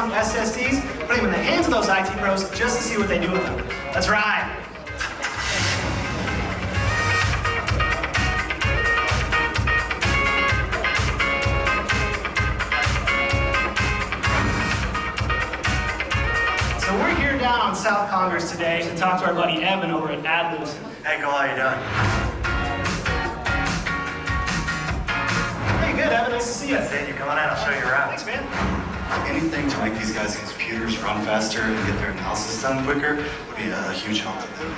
Samsung SSDs, putting them in the hands of those IT pros just to see what they do with them. That's right. So we're here down on South Congress today to talk to our buddy Evan over at Adlucent. Hey, Cole, how you doing? Hey, good, Evan. Nice to see you. That's it. You come on in. I'll show you around. Thanks, man. Anything to make these guys' computers run faster and get their analysis done quicker would be a huge help to them.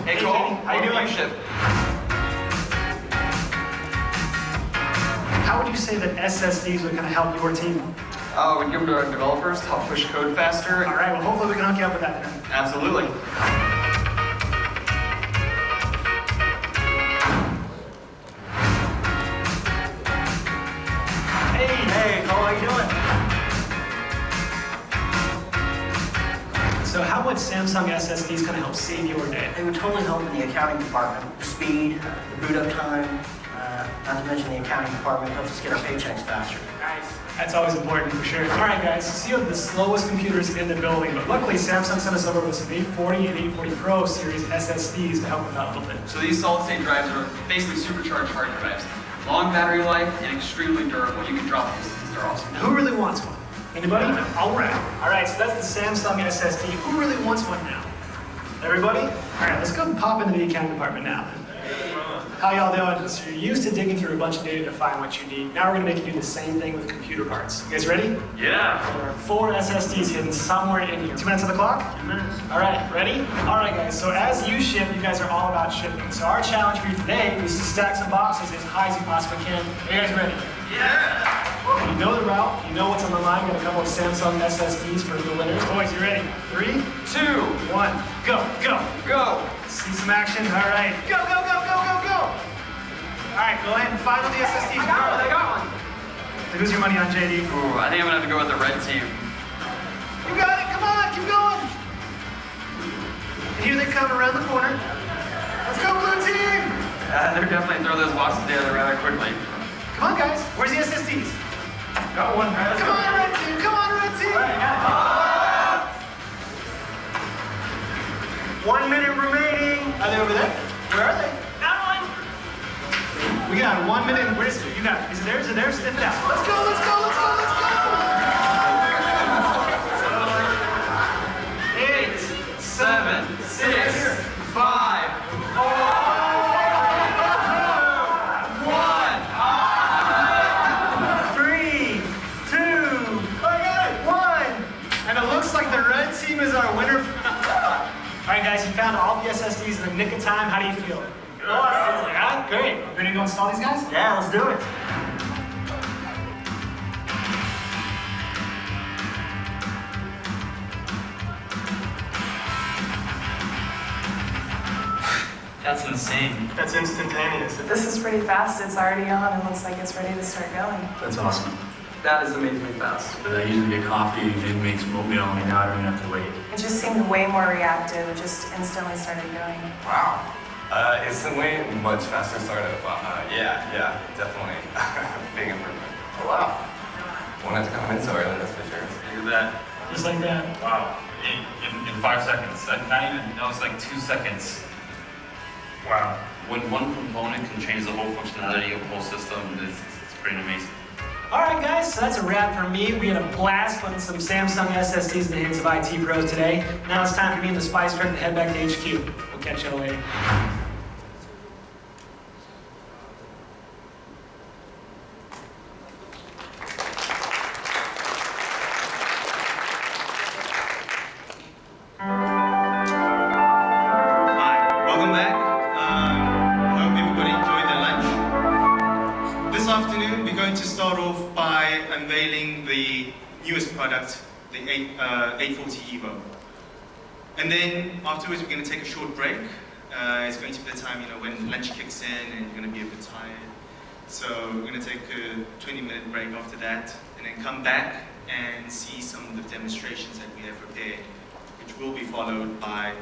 Hey Cole, how you doing? How would you say that SSDs would kind of help your team? We give them to our developers to help push code faster. All right, well, hopefully we can hook you up with that then. Absolutely. Hey, Cole, how you doing? So how would Samsung SSDs kind of help save your day? They would totally help in the accounting department. Speed, the boot up time, not to mention the accounting department helps us get our paychecks faster. Nice. That's always important for sure. All right, guys, so you have the slowest computers in the building, but luckily Samsung sent us over with some 840 and 840 Pro series SSDs to help with that a little bit. So these solid-state drives are basically supercharged hard drives. Long battery life and extremely durable. You can drop these. They're awesome. Who really wants one? Anybody? All right. All right, so that's the Samsung SSD. Who really wants one now? Everybody? All right, let's go pop into the accounting department now. How y'all doing? So you're used to digging through a bunch of data to find what you need. Now we're gonna make you do the same thing with computer parts. You guys ready? Yeah. There are 4 SSDs hidden somewhere in here. 2 minutes on the clock? 2 minutes. All right, ready? All right, guys, so as you ship, you guys are all about shipping. So our challenge for you today is to stack some boxes as high as you possibly can. Are you guys ready? Yeah. You know the route, you know what's on the line. Got a couple of Samsung SSDs for the winners. Boys, you ready? 3, 2, 1, go, go. Go. See some action? All right. Go, go, go, go, go, go. All right, go ahead and find all the SSDs. I got one. So who's your money on, JD? Ooh, I think I'm gonna have to go with the red team. You got it, come on, keep going. And here they come around the corner. Let's go, blue team. They're definitely throwing those boxes together rather quickly. Come on, guys. Where's the SSDs? Got one. Come on, red team. Come on, red team. 1 minute remaining. Are they over there? Where are they? Got one. We got 1 minute. Where's it? You got it. Is it theirs? Is it theirs? Sniff it out. Let's go, let's go, let's go, let's go. 8, 7, 6, 5, 4. Is our winner. All right, guys, you found all the SSDs in the nick of time. How do you feel? Good. Yeah, great. Ready to go install these guys? Yeah, let's do it. That's insane. That's instantaneous. This is pretty fast. It's already on and looks like it's ready to start going. That's awesome. That is amazingly fast. But I usually get coffee and makes oatmeal, and now I don't even have to wait. It just seemed way more reactive. It just instantly started going. Wow. Instantly, much faster startup. Yeah, definitely. Big improvement. Oh, wow. Won't have to come in so early, that's for sure. Look at that. Just like that. Wow, in 5 seconds. Not even, that was like 2 seconds. Wow. When one component can change the whole functionality of the whole system, it's pretty amazing. All right, guys, so that's a wrap for me. We had a blast putting some Samsung SSDs in the hands of IT pros today. Now it's time for me and the Spice Truck to head back to HQ. We'll catch you later. Welcome back. I hope everybody enjoyed their lunch. This afternoon, we're going to start off by unveiling the newest product, the 840 Evo. And then afterwards, we're going to take a short break. It's going to be the time, when lunch kicks in and you're going to be a bit tired. So we're going to take a 20-minute break after that, and then come back and see some of the demonstrations that we have prepared, which will be followed by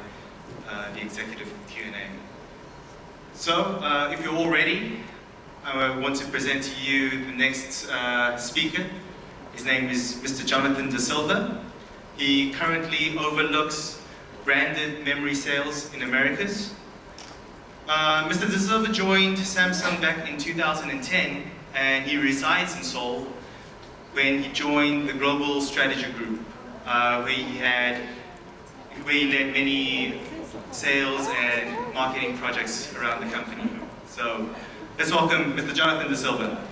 the executive Q&A. So, if you're all ready, I want to present to you the next speaker. His name is Mr. Jonathan De Silva. He currently overlooks branded memory sales in Americas. Mr. De Silva joined Samsung back in 2010, and he resides in Seoul when he joined the Global Strategy Group, where he led many sales and marketing projects around the company. So let's welcome Mr. Jonathan De Silva.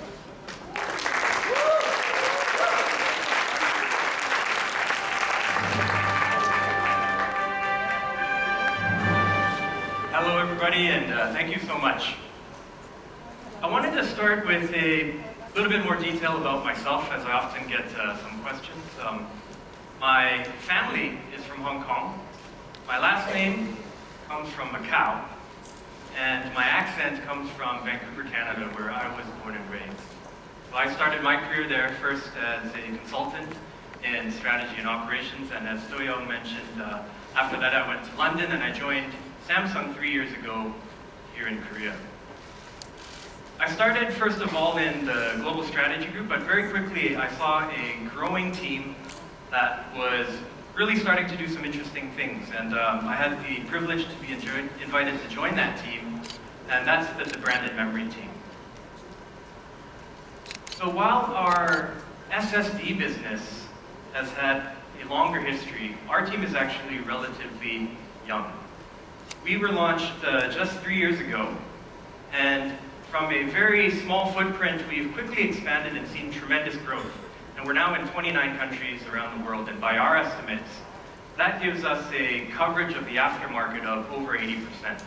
Hello everybody, and thank you so much. I wanted to start with a little bit more detail about myself, as I often get some questions. My family is from Hong Kong. My last name comes from Macau, and my accent comes from Vancouver, Canada, where I was born and raised. So I started my career there first as a consultant in strategy and operations, and as Do-Young mentioned, after that I went to London and I joined Samsung 3 years ago here in Korea. I started first of all in the Global Strategy Group, but very quickly I saw a growing team that was really starting to do some interesting things, and I had the privilege to be invited to join that team, and that's the branded memory team. So while our SSD business has had a longer history, our team is actually relatively young. We were launched just 3 years ago, and from a very small footprint, we've quickly expanded and seen tremendous growth. And we're now in 29 countries around the world, and by our estimates, that gives us a coverage of the aftermarket of over 80%.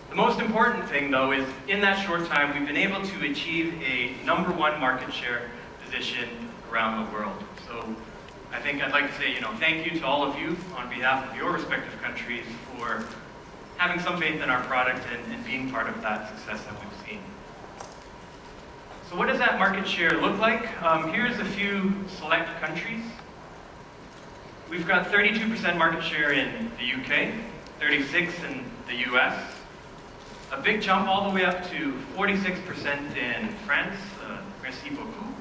The most important thing, though, is in that short time, we've been able to achieve a #1 market share position around the world. So I think I'd like to say, thank you to all of you on behalf of your respective countries for having some faith in our product and being part of that success that we've seen. So what does that market share look like? Here's a few select countries. We've got 32% market share in the UK, 36% in the US, a big jump all the way up to 46% in France, merci beaucoup,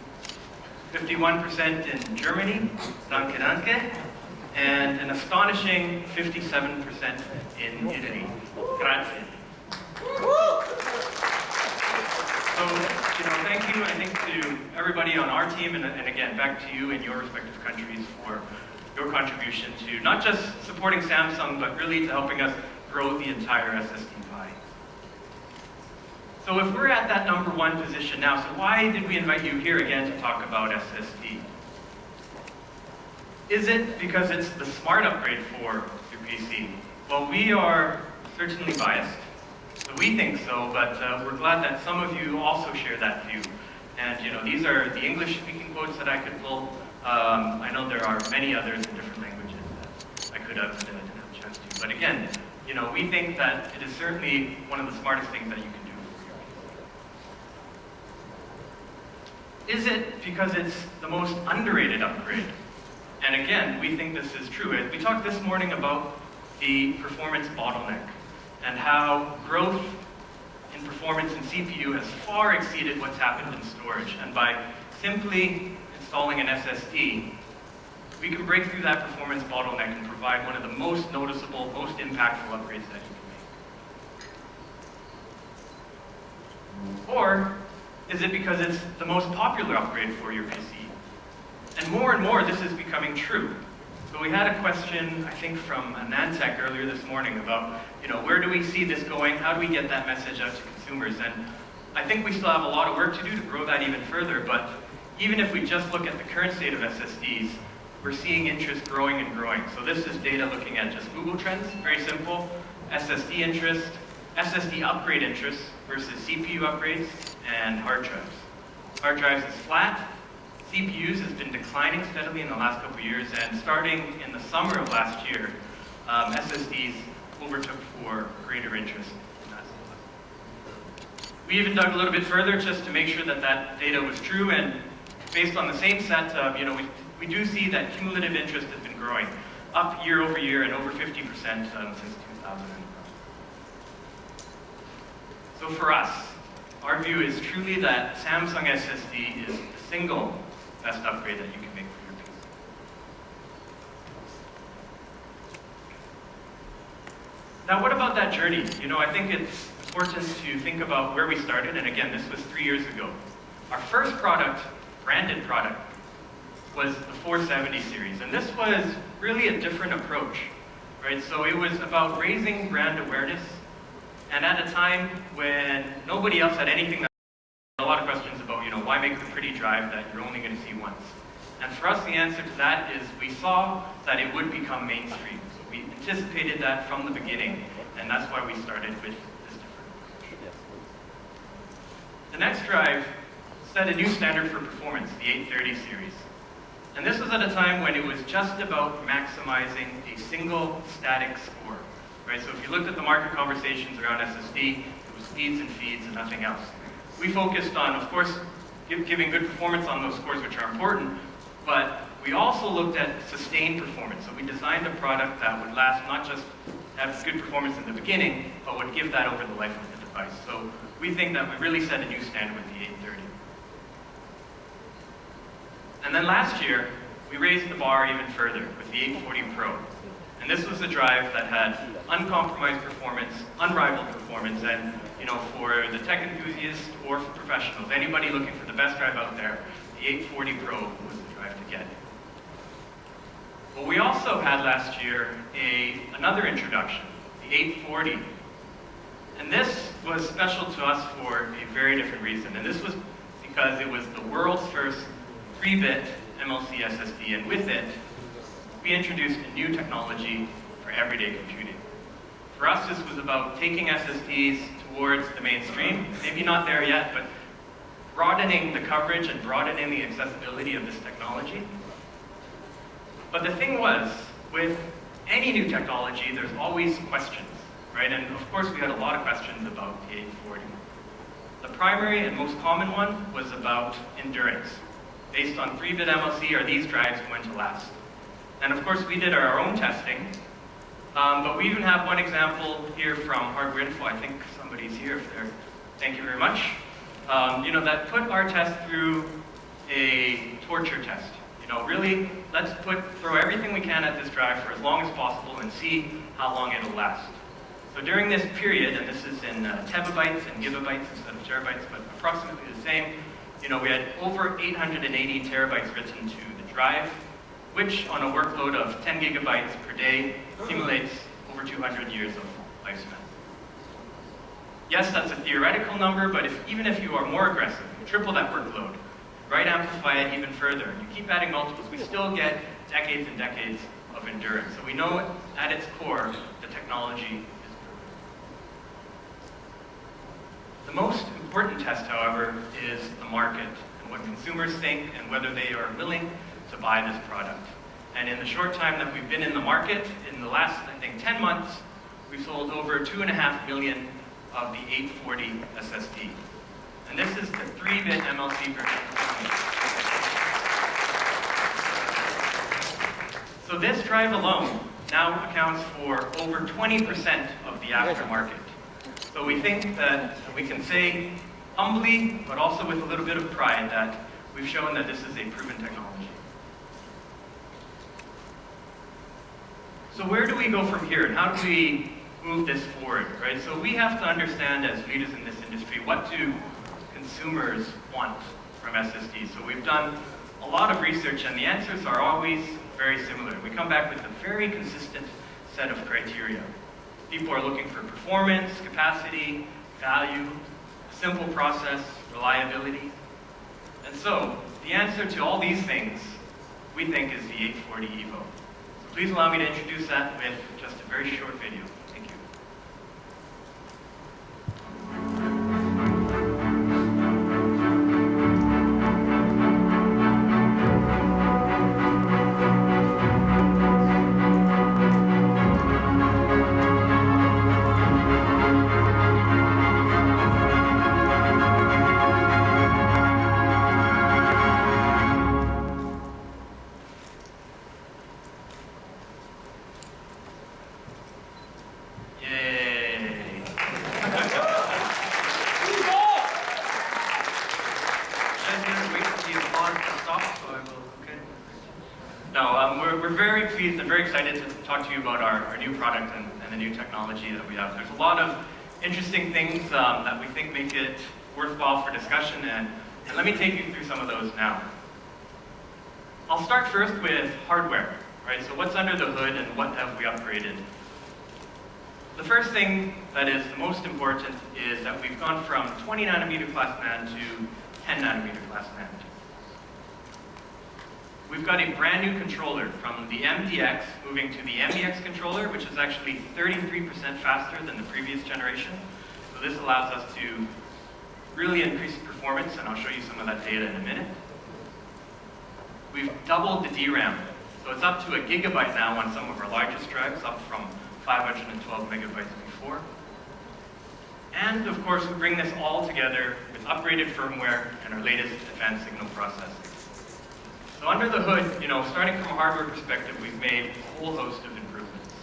51% in Germany, danke danke, and an astonishing 57% in Italy, grazie. So, thank you, I think, to everybody on our team, and again, back to you in your respective countries for your contribution to not just supporting Samsung, but really to helping us grow the entire SSD pie. So if we're at that #1 position now, so why did we invite you here again to talk about SSD? Is it because it's the smart upgrade for your PC? Well, we are certainly biased. So we think so, but we're glad that some of you also share that view. And these are the English-speaking quotes that I could pull. I know there are many others in different languages that I could have, but I didn't have a chance to. But again, we think that it is certainly one of the smartest things that you can do for your PC. Is it because it's the most underrated upgrade? And again, we think this is true. We talked this morning about the performance bottleneck and how growth in performance in CPU has far exceeded what's happened in storage. And by simply installing an SSD, we can break through that performance bottleneck and provide one of the most noticeable, most impactful upgrades that you can make. Or is it because it's the most popular upgrade for your PC? And more, this is becoming true. So we had a question, I think, from Nantech earlier this morning about, where do we see this going? How do we get that message out to consumers? And I think we still have a lot of work to do to grow that even further, but even if we just look at the current state of SSDs, we're seeing interest growing and growing. So this is data looking at just Google Trends, very simple. SSD interest, SSD upgrade interest versus CPU upgrades, and hard drives. Hard drives is flat. CPUs has been declining steadily in the last couple of years, and starting in the summer of last year, SSDs overtook for greater interest in that. We even dug a little bit further just to make sure that that data was true, and based on the same set, we do see that cumulative interest has been growing, up year over year and over 50% since 2000. So for us, our view is truly that Samsung SSD is the single best upgrade that you can make for your PC. Now, what about that journey? You know, I think it's important to think about where we started, and again, this was 3 years ago. Our first product, branded product, was the 470 series, and this was really a different approach, right? So it was about raising brand awareness, and at a time when nobody else had anything, a lot of questions about, you know, why make a pretty drive that you're only going to see once? And for us, the answer to that is we saw that it would become mainstream. So we anticipated that from the beginning, and that's why we started with this different approach. The next drive set a new standard for performance, the 830 series. And this was at a time when it was just about maximizing a single static score, right? So if you looked at the market conversations around SSD, it was speeds and feeds and nothing else. We focused on, of course, giving good performance on those scores, which are important, but we also looked at sustained performance. So we designed a product that would last, not just have good performance in the beginning, but would give that over the life of the device. So we think that we really set a new standard with the 830. And then last year, we raised the bar even further with the 840 Pro. And this was a drive that had uncompromised performance, unrivaled performance, and you know, for the tech enthusiast or for professionals, anybody looking for the best drive out there, the 840 Pro was the drive to get. But we also had last year another introduction, the 840. And this was special to us for a very different reason. And this was because it was the world's first 3-bit MLC SSD, and with it, we introduced a new technology for everyday computing. For us, this was about taking SSDs towards the mainstream, maybe not there yet, but broadening the coverage and broadening the accessibility of this technology. But the thing was, with any new technology, there's always questions, right? And of course, we had a lot of questions about the 840. The primary and most common one was about endurance. Based on 3-bit MLC, are these drives going to last? And of course, we did our own testing, but we even have one example here from Hardware Info. I think somebody's here if they're, thank you very much. You know, that put our test through a torture test. You know, really, let's throw everything we can at this drive for as long as possible and see how long it'll last. So during this period, and this is in terabytes and gigabytes instead of terabytes, but approximately the same, you know, we had over 880 terabytes written to the drive, which on a workload of 10 gigabytes per day simulates over 200 years of lifespan. Yes, that's a theoretical number, but even if you are more aggressive, you triple that workload, right, amplify it even further, and you keep adding multiples, we still get decades and decades of endurance. So we know at its core, the technology is proven. The most important test, however, is the market and what consumers think and whether they are willing to buy this product. And in the short time that we've been in the market, in the last, I think, 10 months, we've sold over 2.5 million of the 840 SSD. And this is the 3-bit MLC version. So this drive alone now accounts for over 20% of the aftermarket. So we think that we can say humbly, but also with a little bit of pride, that we've shown that this is a proven technology. So where do we go from here, and how do we move this forward, right? So we have to understand, as leaders in this industry, what do consumers want from SSD? So we've done a lot of research, and the answers are always very similar. We come back with a very consistent set of criteria. People are looking for performance, capacity, value, a simple process, reliability. And so, the answer to all these things, we think, is the 840 EVO. So please allow me to introduce that with just a very short video. Thank you. No, we're very pleased and very excited to talk to you about our new product and the new technology that we have. There's a lot of interesting things that we think make it worthwhile for discussion, and let me take you through some of those now. I'll start first with hardware, right? So what's under the hood and what have we upgraded? The first thing that is the most important is that we've gone from 20 nanometer class NAND to 10 nanometer class NAND. We've got a brand new controller from the MDX moving to the MEX controller, which is actually 33% faster than the previous generation. So this allows us to really increase performance, and I'll show you some of that data in a minute. We've doubled the DRAM. So it's up to 1 gigabyte now on some of our largest drives, up from 512 megabytes before. And of course, we bring this all together with upgraded firmware and our latest advanced signal processing. So under the hood, starting from a hardware perspective, we've made a whole host of improvements.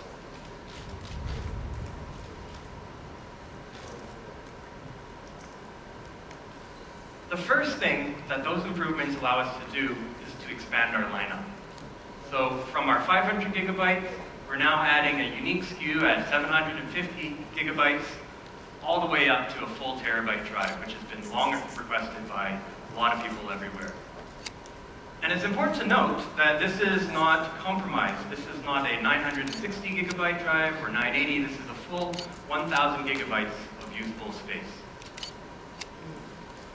The first thing that those improvements allow us to do is to expand our lineup. So from our 500 gigabytes, we're now adding a unique SKU at 750 gigabytes, all the way up to a full terabyte drive, which has been long requested by a lot of people everywhere. And it's important to note that this is not compromised. This is not a 960 gigabyte drive or 980. This is a full 1,000 gigabytes of usable space.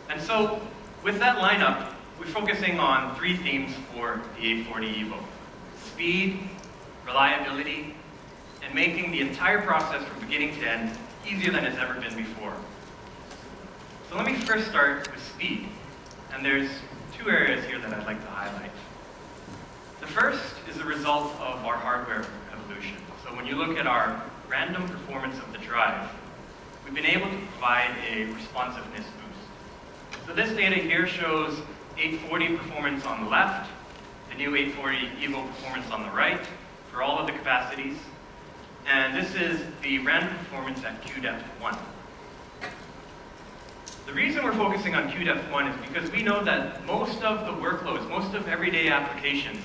And so with that lineup, we're focusing on 3 themes for the 840 EVO: speed, reliability, and making the entire process from beginning to end easier than it's ever been before. So let me first start with speed. And there's 2 areas here that I'd like to highlight. The first is a result of our hardware evolution. So when you look at our random performance of the drive, we've been able to provide a responsiveness boost. So this data here shows 840 performance on the left, the new 840 EVO performance on the right for all of the capacities, and this is the random performance at QDEP1. The reason we're focusing on QDEP1 is because we know that most of the workloads, most of everyday applications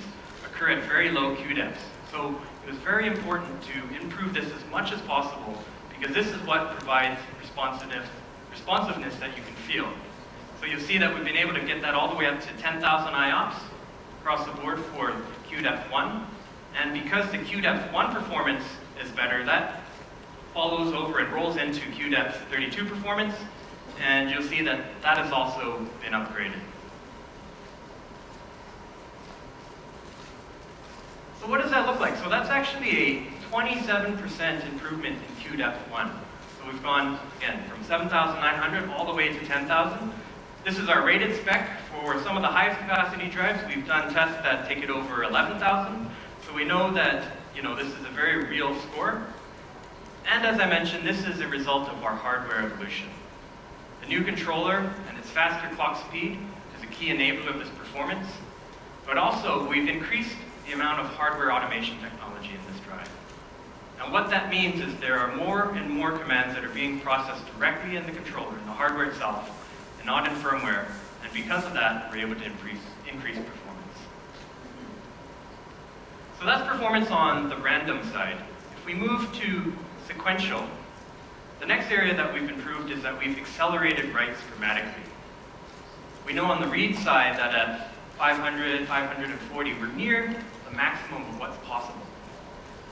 occur at very low QDEPs. So it was very important to improve this as much as possible, because this is what provides responsiveness that you can feel. So you'll see that we've been able to get that all the way up to 10,000 IOPS across the board for QDEP1. And because the QDEP1 performance is better, that follows over and rolls into QDEP32 performance. And you'll see that that has also been upgraded. So what does that look like? So that's actually a 27% improvement in QDEP1. So we've gone, again, from 7,900 all the way to 10,000. This is our rated spec for some of the highest capacity drives. We've done tests that take it over 11,000. So we know that, this is a very real score. And as I mentioned, this is a result of our hardware evolution. The new controller and its faster clock speed is a key enabler of this performance, but also we've increased the amount of hardware automation technology in this drive. And what that means is there are more and more commands that are being processed directly in the controller, in the hardware itself, and not in firmware, and because of that, we're able to increase performance. So that's performance on the random side. If we move to sequential, the next area that we've improved is that we've accelerated writes dramatically. We know on the read side that at 500, 540, we're near the maximum of what's possible.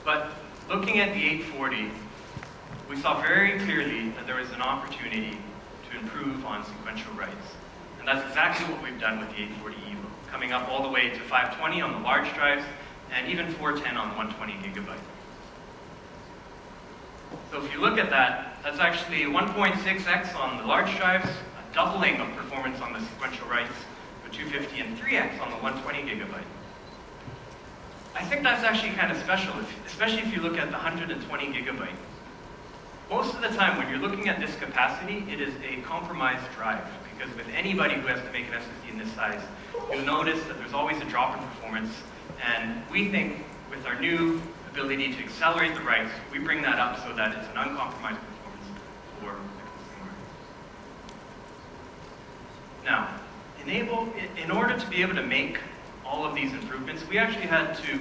But looking at the 840, we saw very clearly that there was an opportunity to improve on sequential writes. And that's exactly what we've done with the 840 EVO, coming up all the way to 520 on the large drives, and even 410 on the 120 gigabyte. So if you look at that, that's actually 1.6x on the large drives, a doubling of performance on the sequential writes, with 250 and 3x on the 120 gigabyte. I think that's actually kind of special, especially if you look at the 120 gigabyte. Most of the time when you're looking at this capacity, it is a compromised drive, because with anybody who has to make an SSD in this size, you'll notice that there's always a drop in performance, and we think with our new ability to accelerate the writes, we bring that up so that it's an uncompromised performance for the consumer. Now, in order to be able to make all of these improvements, we actually had to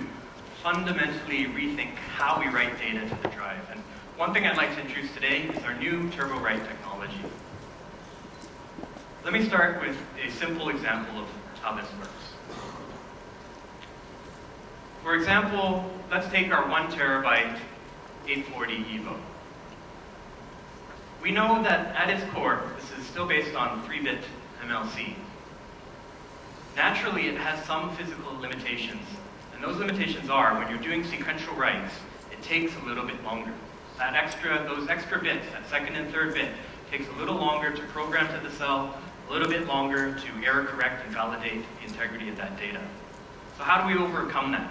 fundamentally rethink how we write data to the drive. And one thing I'd like to introduce today is our new turbo-write technology. Let me start with a simple example of how this works. For example, let's take our 1 terabyte 840 EVO. We know that at its core, this is still based on 3-bit MLC. Naturally, it has some physical limitations, and those limitations are when you're doing sequential writes, it takes a little bit longer. Those extra bits, that second and third bit, takes a little longer to program to the cell, a little bit longer to error correct and validate the integrity of that data. So how do we overcome that?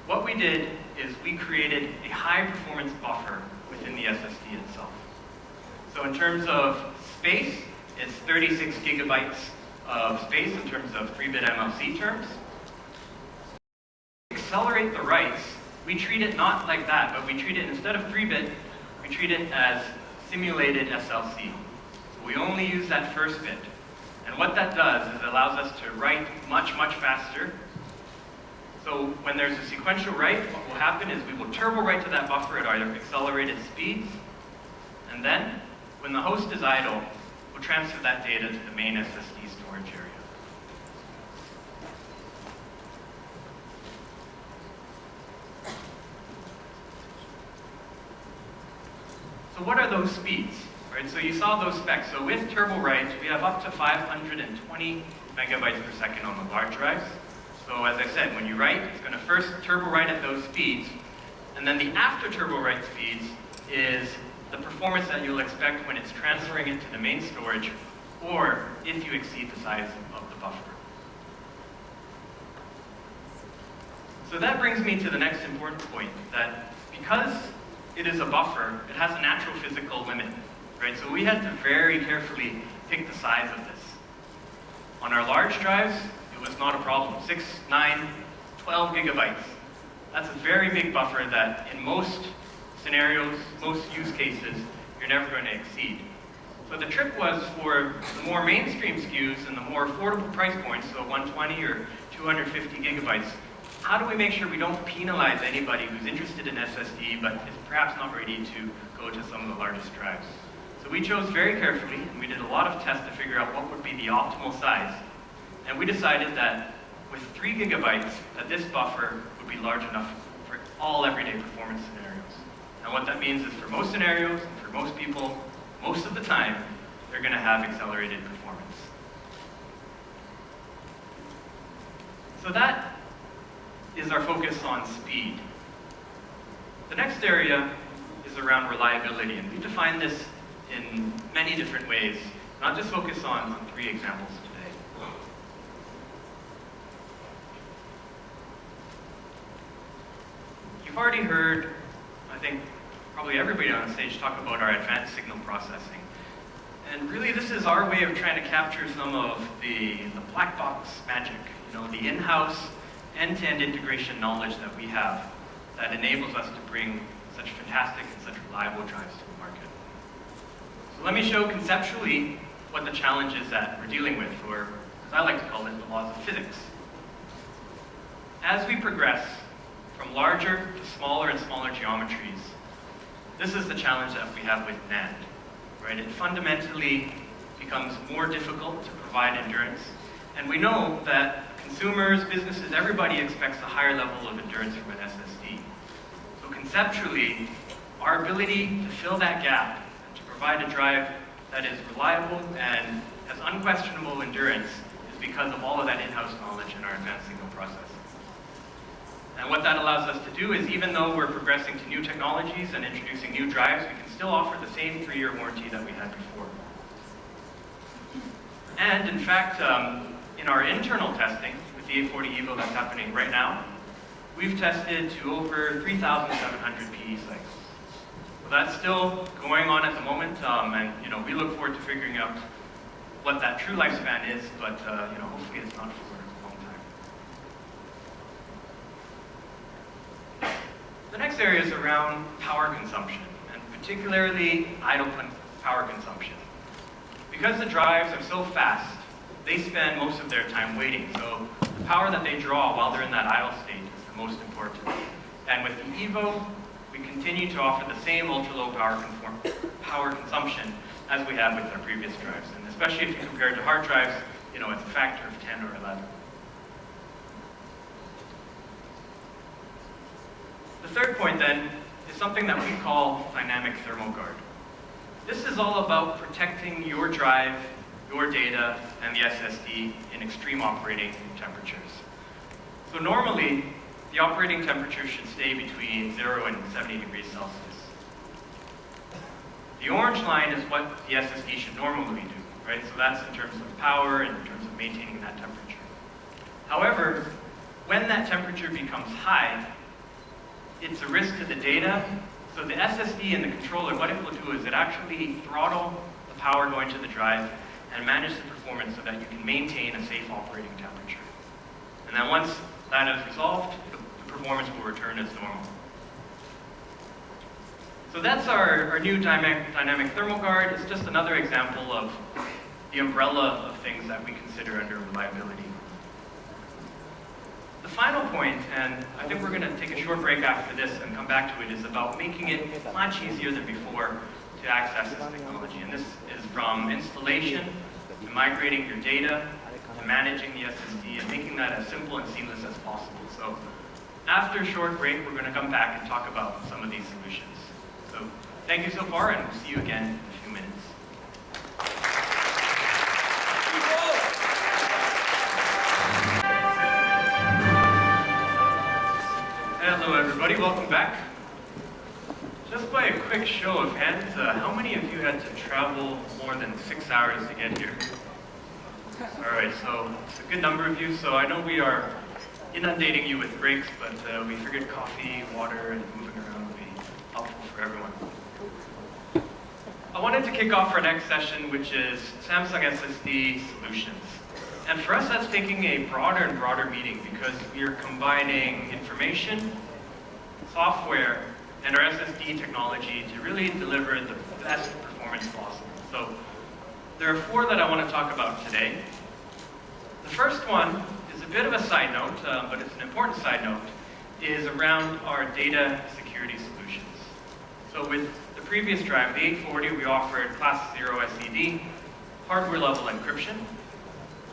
What we did is we created a high performance buffer within the SSD itself. So in terms of space, it's 36 gigabytes of space in terms of 3-bit MLC terms. To accelerate the writes, we treat it not like that, but we treat it, instead of 3-bit, we treat it as simulated SLC. So we only use that first bit. And what that does is it allows us to write much, much faster. So when there's a sequential write, what will happen is we will turbo write to that buffer at either accelerated speeds, and then when the host is idle, we'll transfer that data to the main SSD storage area. So what are those speeds? Right, so you saw those specs. So with turbo write, we have up to 520 megabytes per second on the large drives. So as I said, when you write, it's going to first turbo write at those speeds, and then the after turbo write speeds is the performance that you'll expect when it's transferring it to the main storage, or if you exceed the size of the buffer. So that brings me to the next important point, that because it is a buffer, it has a natural physical limit, right? So we had to very carefully pick the size of this. On our large drives, it was not a problem. 6, 9, 12 gigabytes. That's a very big buffer that in most scenarios, most use cases, you're never going to exceed. So the trick was for the more mainstream SKUs and the more affordable price points, so 120 or 250 gigabytes, how do we make sure we don't penalize anybody who's interested in SSD but is perhaps not ready to go to some of the largest drives? So we chose very carefully, and we did a lot of tests to figure out what would be the optimal size. And we decided that with 3 gigabytes, that this buffer would be large enough for all everyday performance scenarios. And what that means is for most scenarios, and for most people, most of the time, they're going to have accelerated performance. So that is our focus on speed. The next area is around reliability, and we define this in many different ways, and I'll just focus on 3 examples today. You've already heard, I think, probably everybody on stage talk about our advanced signal processing. And really this is our way of trying to capture some of the black box magic, the in-house end-to-end integration knowledge that we have that enables us to bring such fantastic and such reliable drives to the market. So let me show conceptually what the challenge is that we're dealing with, or as I like to call it, the laws of physics. As we progress from larger to smaller and smaller geometries, this is the challenge that we have with NAND, right? It fundamentally becomes more difficult to provide endurance, and we know that consumers, businesses, everybody expects a higher level of endurance from an SSD. So conceptually, our ability to fill that gap and to provide a drive that is reliable and has unquestionable endurance is because of all of that in-house knowledge in our advanced signal processing. And what that allows us to do is, even though we're progressing to new technologies and introducing new drives, we can still offer the same 3-year warranty that we had before. And in fact, in our internal testing with the 840 EVO that's happening right now, we've tested to over 3,700 PE cycles. So that's still going on at the moment, and we look forward to figuring out what that true lifespan is, but hopefully it's not for a long time. The next area is around power consumption, and particularly idle power consumption. Because the drives are so fast, they spend most of their time waiting. So the power that they draw while they're in that idle state is the most important. And with the EVO, we continue to offer the same ultra-low power consumption as we had with our previous drives. And especially if you compare it to hard drives, you know, it's a factor of 10 or 11. The third point then is something that we call dynamic thermal guard. This is all about protecting your drive, your data, and the SSD in extreme operating temperatures. So normally, the operating temperature should stay between 0 and 70 degrees Celsius. The orange line is what the SSD should normally do, right? So that's in terms of power and in terms of maintaining that temperature. However, when that temperature becomes high, it's a risk to the data. So the SSD and the controller, what it will do is it actually throttle the power going to the drive and manage the performance so that you can maintain a safe operating temperature. And then once that is resolved, the performance will return as normal. So that's our new dynamic thermal guard. It's just another example of the umbrella of things that we consider under reliability. The final point, and I think we're going to take a short break after this and come back to it, is about making it much easier than before to access this technology. And this is from installation to migrating your data to managing the SSD and making that as simple and seamless as possible. So after a short break, we're going to come back and talk about some of these solutions. So thank you so far, and we'll see you again in a few minutes. Hello everybody, welcome back. Just by a quick show of hands, how many of you had to travel more than 6 hours to get here? Alright, so it's a good number of you, so I know we are inundating you with breaks, but we figured coffee, water, and moving around would be helpful for everyone. I wanted to kick off our next session, which is Samsung SSD solutions. And for us, that's taking a broader and broader meaning because we are combining information, software, and our SSD technology to really deliver the best performance possible. So there are 4 that I want to talk about today. The first one is a bit of a side note, but it's an important side note, is around our data security solutions. So with the previous drive, the 840, we offered class 0 SSD, hardware level encryption.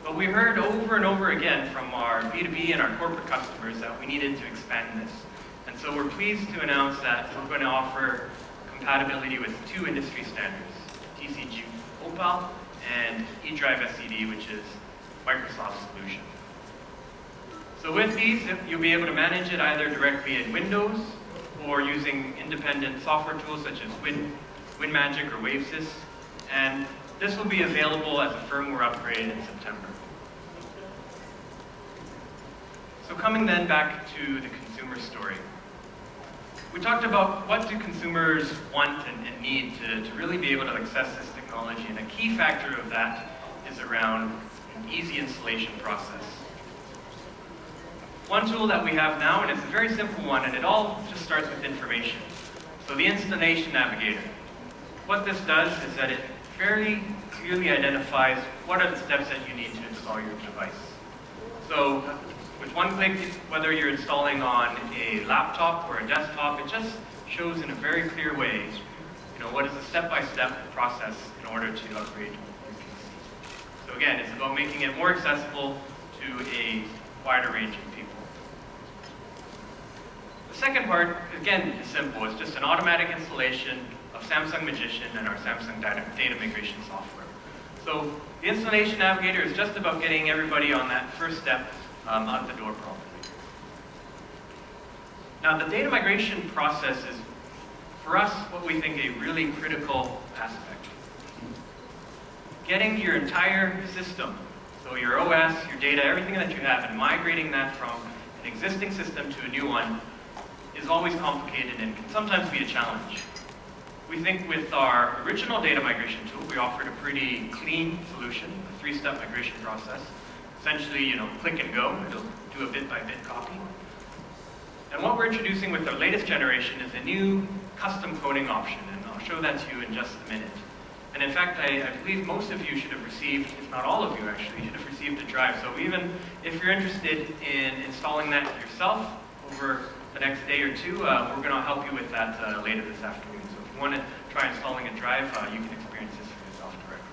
But we heard over and over again from our B2B and our corporate customers that we needed to expand this. And so we're pleased to announce that we're going to offer compatibility with 2 industry standards, TCG Opal and eDrive SSD, which is Microsoft's solution. So with these, you'll be able to manage it either directly in Windows or using independent software tools such as WinMagic or WaveSys. And this will be available as a firmware upgrade in September. So coming then back to the consumer story. We talked about what do consumers want and need to really be able to access this technology, and a key factor of that is around an easy installation process. One tool that we have now, and it's a very simple one, and it all just starts with information. So the Installation Navigator. What this does is that it fairly clearly identifies what are the steps that you need to install your device. So with one click, whether you're installing on a laptop or a desktop, it just shows in a very clear way, what is the step-by-step process in order to upgrade your PC. So again, it's about making it more accessible to a wider range of people. The second part, again, is simple. It's just an automatic installation of Samsung Magician and our Samsung data migration software. So the Installation Navigator is just about getting everybody on that first step out the door properly. Now the data migration process is, for us, what we think a really critical aspect. Getting your entire system, so your OS, your data, everything that you have, and migrating that from an existing system to a new one is always complicated and can sometimes be a challenge. We think with our original data migration tool, we offered a pretty clean solution, a 3-step migration process. Essentially, click and go. It'll do a bit-by-bit copy. And what we're introducing with our latest generation is a new custom coding option, and I'll show that to you in just a minute. And in fact, I believe most of you should have received, if not all of you actually, should have received a drive. So even if you're interested in installing that yourself over the next day or two, we're going to help you with that later this afternoon. So if you want to try installing a drive, you can experience this for yourself directly.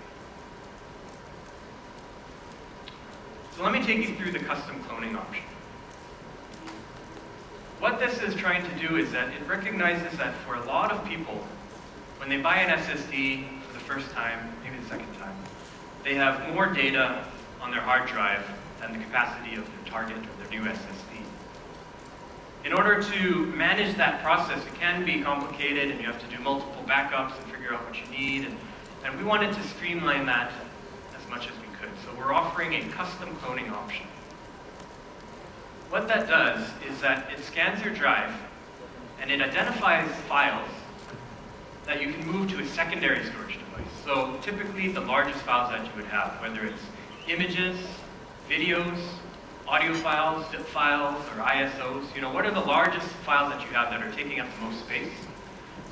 So let me take you through the custom cloning option. What this is trying to do is that it recognizes that for a lot of people, when they buy an SSD for the first time, maybe the second time, they have more data on their hard drive than the capacity of their target or their new SSD. In order to manage that process, it can be complicated and you have to do multiple backups and figure out what you need. And we wanted to streamline that as much as we could. So we're offering a custom cloning option. What that does is that it scans your drive and it identifies files that you can move to a secondary storage device. So typically the largest files that you would have, whether it's images, videos, audio files, zip files, or ISOs, what are the largest files that you have that are taking up the most space?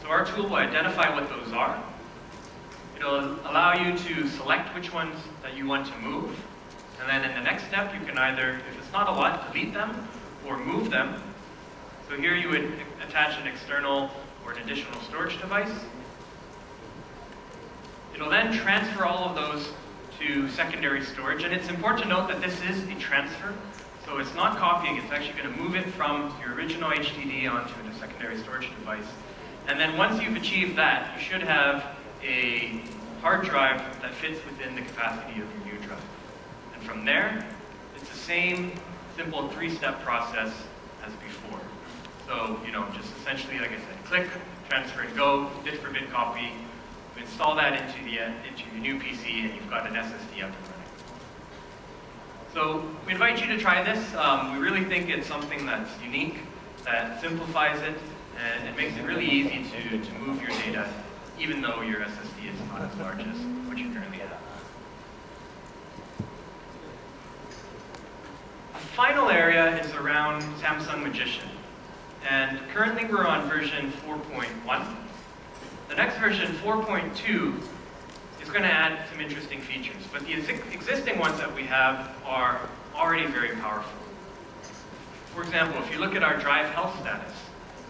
So our tool will identify what those are. It'll allow you to select which ones that you want to move. And then in the next step, you can either, if it's not a lot, delete them or move them. So here you would attach an external or an additional storage device. It'll then transfer all of those to secondary storage. And it's important to note that this is a transfer. So it's not copying, it's actually going to move it from your original HDD onto a secondary storage device. And then once you've achieved that, you should have a hard drive that fits within the capacity of your new drive. And from there, it's the same simple three-step process as before. So, just essentially, like I said, click, transfer and go, bit for bit copy, you install that into your new PC and you've got an SSD up and running. So we invite you to try this. We really think it's something that's unique, that simplifies it, and it makes it really easy to move your data, even though your SSD is not as large as what you currently have. The final area is around Samsung Magician. And currently we're on version 4.1. The next version, 4.2, is going to add some interesting features. But the existing ones that we have are already very powerful. For example, if you look at our drive health status,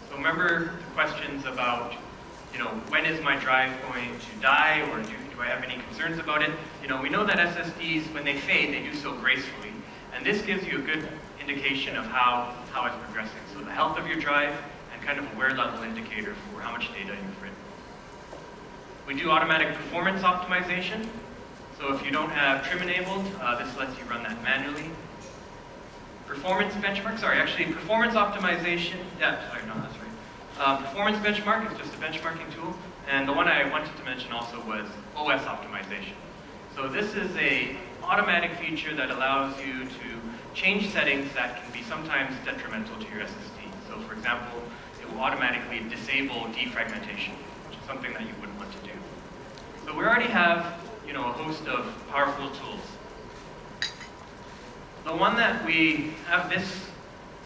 so remember the questions about, when is my drive going to die, or do I have any concerns about it? We know that SSDs, when they fade, they do so gracefully. And this gives you a good indication of how it's progressing. So the health of your drive and kind of a wear level indicator for how much data you've written. We do automatic performance optimization. So if you don't have trim enabled, this lets you run that manually. Performance benchmark, performance optimization, that's right. Performance benchmark is just a benchmarking tool. And the one I wanted to mention also was OS optimization. So this is an automatic feature that allows you to change settings that can be sometimes detrimental to your SSD. So for example, it will automatically disable defragmentation, which is something that you wouldn't want to do. So we already have, a host of powerful tools. The one that we have this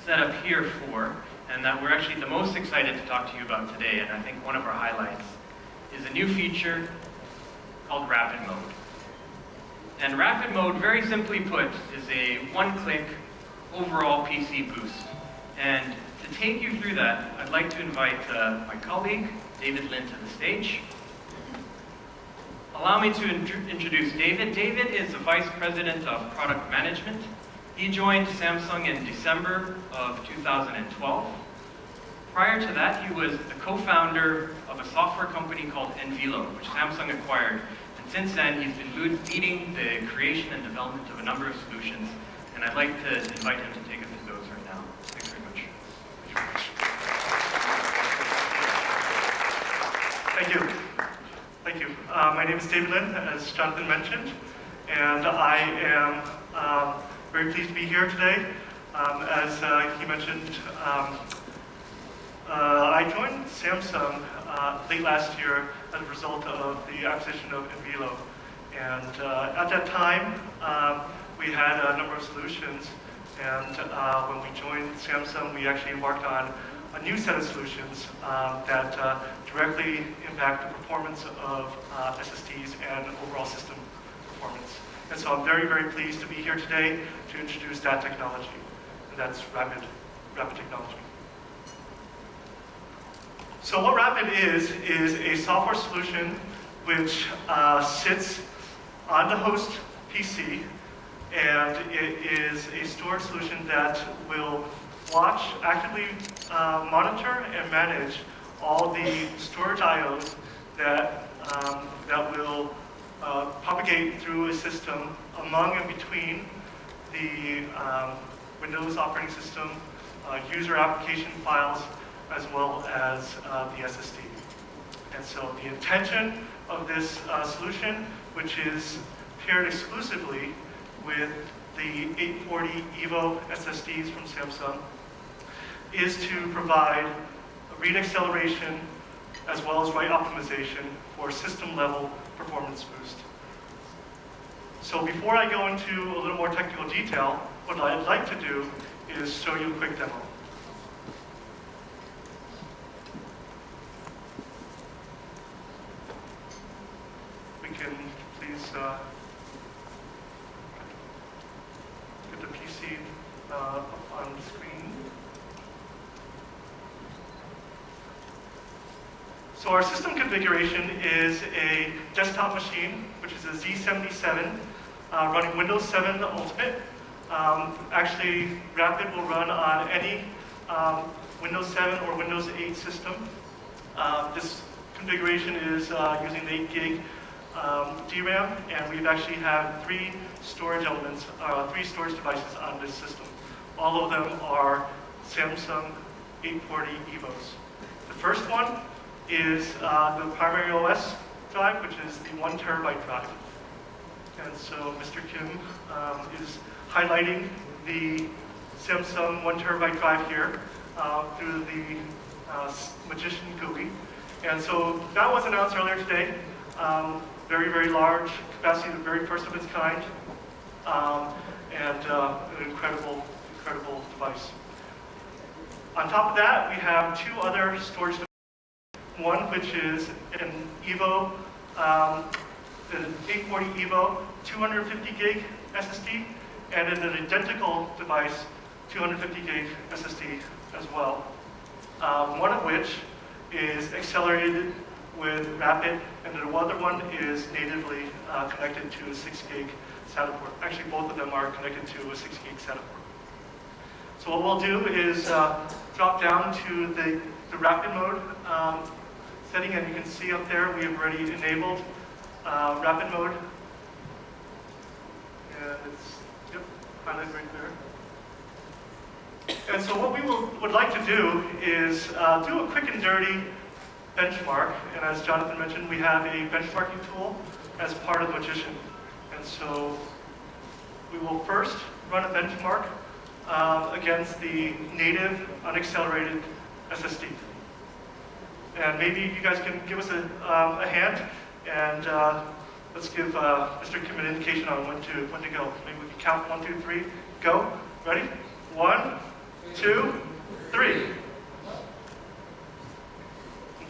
set up here for, and that we're actually the most excited to talk to you about today, and I think one of our highlights, is a new feature called Rapid Mode. And Rapid Mode, very simply put, is a one-click overall PC boost. And to take you through that, I'd like to invite my colleague, David Lin, to the stage. Allow me to introduce David. David is the Vice President of Product Management. He joined Samsung in December of 2012. Prior to that, he was the co-founder of a software company called Envilo, which Samsung acquired. And since then, he's been leading the creation and development of a number of solutions. And I'd like to invite him to take us through those right now. Thanks very much. Thank you. Thank you. My name is David Lin, as Jonathan mentioned, and I am very pleased to be here today. As he mentioned, I joined Samsung late last year as a result of the acquisition of Envilo. And at that time, we had a number of solutions. And when we joined Samsung, we actually embarked on a new set of solutions that directly impact the performance of SSDs and overall system performance. And so I'm very, very pleased to be here today to introduce that technology, and that's Rapid technology. So what Rapid is a software solution which sits on the host PC, and it is a storage solution that will watch, actively monitor and manage all the storage IOs that will propagate through a system among and between the Windows operating system, user application files, as well as the SSD. And so the intention of this solution, which is paired exclusively with the 840 EVO SSDs from Samsung, is to provide read acceleration as well as write optimization for system-level performance boost. So before I go into a little more technical detail, what I'd like to do is show you a quick demo. We can please get the PC up on the screen. So our system configuration is a desktop machine, which is a Z77 running Windows 7 Ultimate. Actually, Rapid will run on any Windows 7 or Windows 8 system. This configuration is using the 8 gig DRAM, and we've actually had 3 storage elements, 3 storage devices on this system. All of them are Samsung 840 EVOs. The first one is the primary OS drive, which is the 1 terabyte drive. And so Mr. Kim is highlighting the Samsung 1 terabyte drive here through the Magician GUI. And so that was announced earlier today. Very, very large capacity, the very first of its kind, and an incredible device. On top of that, we have 2 other storage devices. One which is an EVO, an 840 EVO 250 gig SSD, and an identical device, 250 gig SSD as well. One of which is accelerated with Rapid, and the other one is natively connected to a 6 gig SATA port. Actually, both of them are connected to a 6 gig SATA port. So what we'll do is drop down to the Rapid mode setting, and you can see up there we have already enabled Rapid mode. And it's highlighted right there. And so what we would like to do is do a quick and dirty benchmark. And as Jonathan mentioned, we have a benchmarking tool as part of Magician. And so we will first run a benchmark against the native unaccelerated SSD. And maybe you guys can give us a hand, and let's give Mr. Kim an indication on when to go. Maybe we can count 1, 2, 3, go. Ready? 1, 2, 3.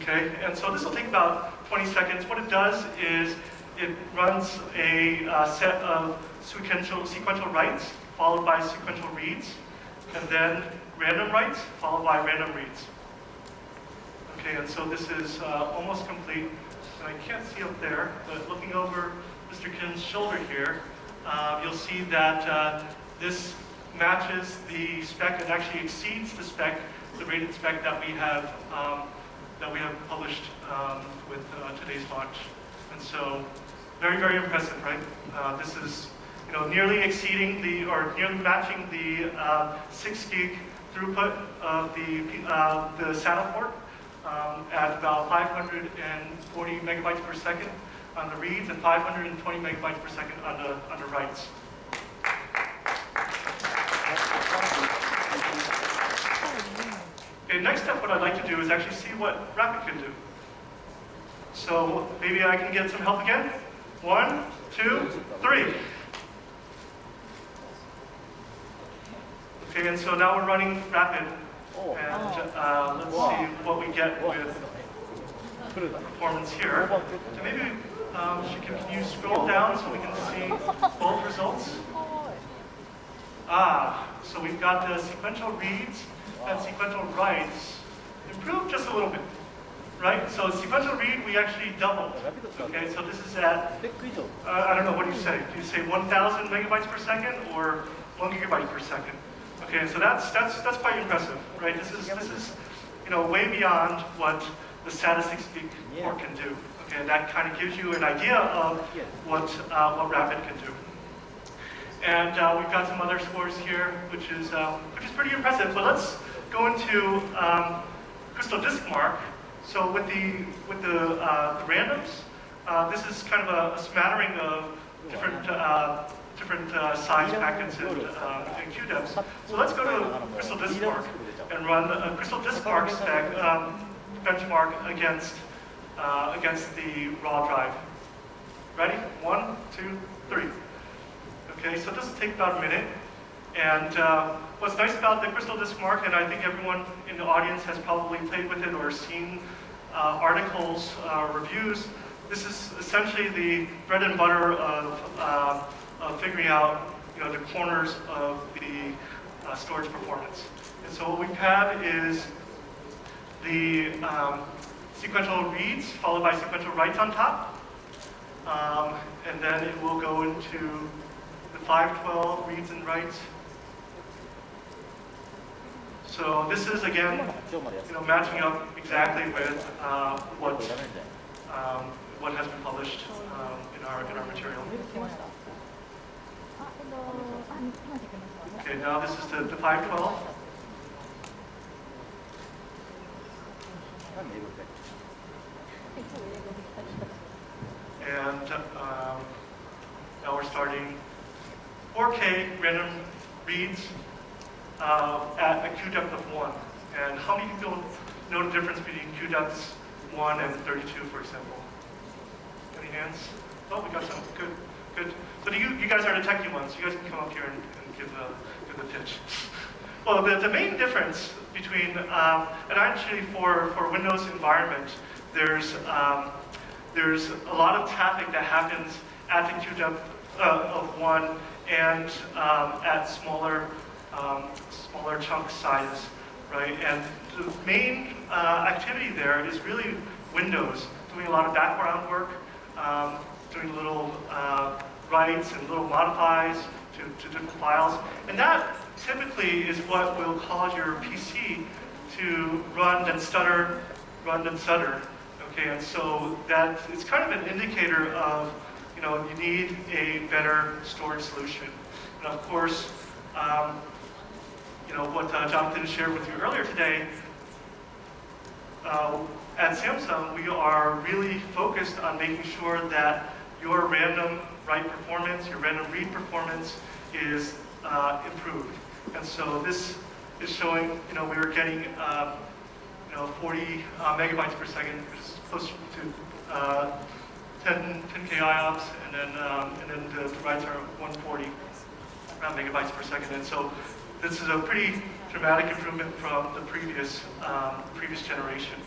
Okay, and so this will take about 20 seconds. What it does is it runs a set of sequential writes, followed by sequential reads, and then random writes, followed by random reads. Okay, and so this is almost complete. And I can't see up there, but looking over Mr. Kim's shoulder here, you'll see that this matches the spec and actually exceeds the spec, the rated spec that we have published with today's launch. And so, very, very impressive, right? This is, nearly exceeding nearly matching the 6 gig throughput of the SATA port at about 540 megabytes per second on the reads and 520 megabytes per second on the writes. Okay, next step, what I'd like to do is actually see what Rapid can do. So maybe I can get some help again. 1, 2, 3. Okay, and so now we're running Rapid And let's see what we get with performance here. So maybe can you scroll down so we can see both results? So we've got the sequential reads and sequential writes improved just a little bit, right? So sequential read, we actually doubled. Okay, so this is at, I don't know, what do you say? Do you say 1,000 megabytes per second or 1 gigabyte per second? Okay, so that's quite impressive, right? This is way beyond what the statistics speak or can do. Okay, and that kind of gives you an idea of what Rapid can do. And we've got some other scores here, which is pretty impressive. But let's go into Crystal Disk Mark. So with the randoms, this is kind of a smattering of different size packets and QDEPs. So let's go to Crystal Disk Mark and run a Crystal Disk Mark spec benchmark against the raw drive. Ready? 1, 2, 3. Okay, so this will take about a minute. And what's nice about the Crystal Disk Mark, and I think everyone in the audience has probably played with it or seen articles, reviews, this is essentially the bread and butter of figuring out the corners of the storage performance. And so what we have is the sequential reads followed by sequential writes on top. And then it will go into the 512 reads and writes. So this is again, matching up exactly with what has been published in our material. Okay, now this is the 512. And now we're starting 4K random reads at a Q depth of 1. And how many people know the difference between Q depths 1 and 32, for example? Any hands? Oh, we got some. Good, good. So you guys are the techie ones. You guys can come up here and give the pitch. Well, the main difference between, and actually for Windows environment, there's a lot of traffic that happens at the Q depth of 1 and at smaller chunk sizes, right? And the main activity there is really Windows, doing a lot of background work, doing little writes and little modifies to different files. And that typically is what will cause your PC to run and stutter. Okay, and so that it's kind of an indicator of, you need a better storage solution. And of course, what Jonathan shared with you earlier today, at Samsung, we are really focused on making sure that your random write performance, your random read performance is improved. And so this is showing, we were getting, 40 megabytes per second, which is close to 10K IOPS, and then the writes are 140 megabytes per second. And so this is a pretty dramatic improvement from the previous generation.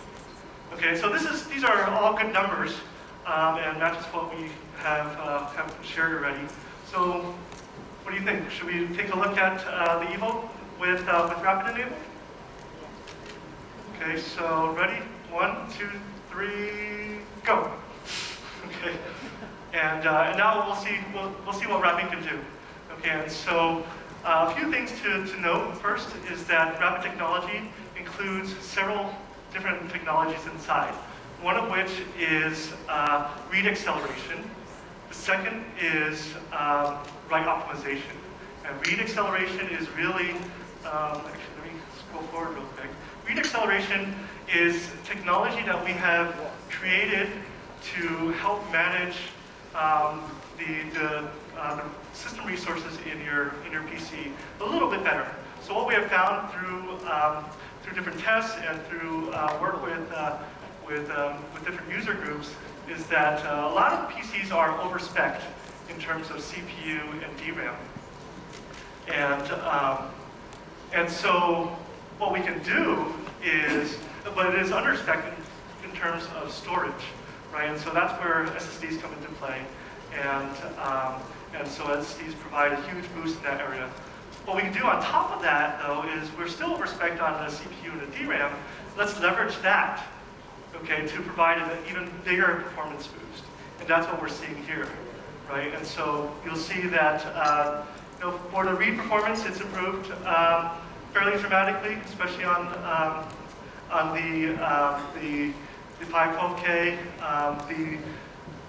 Okay, so these are all good numbers, and matches what we have shared already. So what do you think? Should we take a look at the Evo with Rapid enabled? Okay, so ready? 1, 2, 3, go. Okay, and now we'll see what Rapid can do. Okay, and so a few things to note. First is that Rapid technology includes several different technologies inside. One of which is read acceleration. The second is write optimization. And read acceleration is really, actually let me scroll forward real quick. Read acceleration is technology that we have created to help manage the system resources in your PC a little bit better. So what we have found through different tests and through work with different user groups is that a lot of PCs are overspec'd in terms of CPU and DRAM. And so what we can do is, but it is under-spec in terms of storage, right? And so that's where SSDs come into play. And so SSDs provide a huge boost in that area. What we can do on top of that, though, is we're still over-spec'd on the CPU and the DRAM. Let's leverage that, okay, to provide an even bigger performance boost. And that's what we're seeing here, right? And so you'll see that for the read performance, it's improved fairly dramatically, especially on the 512K. The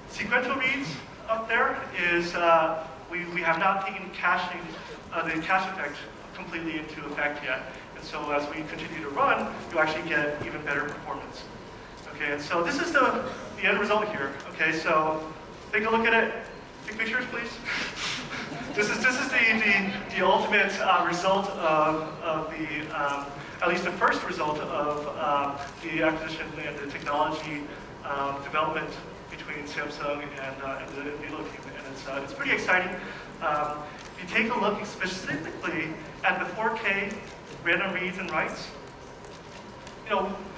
sequential reads up there is we have not taken caching, the cache effect completely into effect yet. And so as we continue to run, you actually get even better performance. Okay, and so this is the end result here. Okay, so take a look at it. Take pictures, please. This is the ultimate result of the, at least the first result of the acquisition and the technology development between Samsung and the Velo team, and it's pretty exciting. If you take a look specifically at the 4K random reads and writes,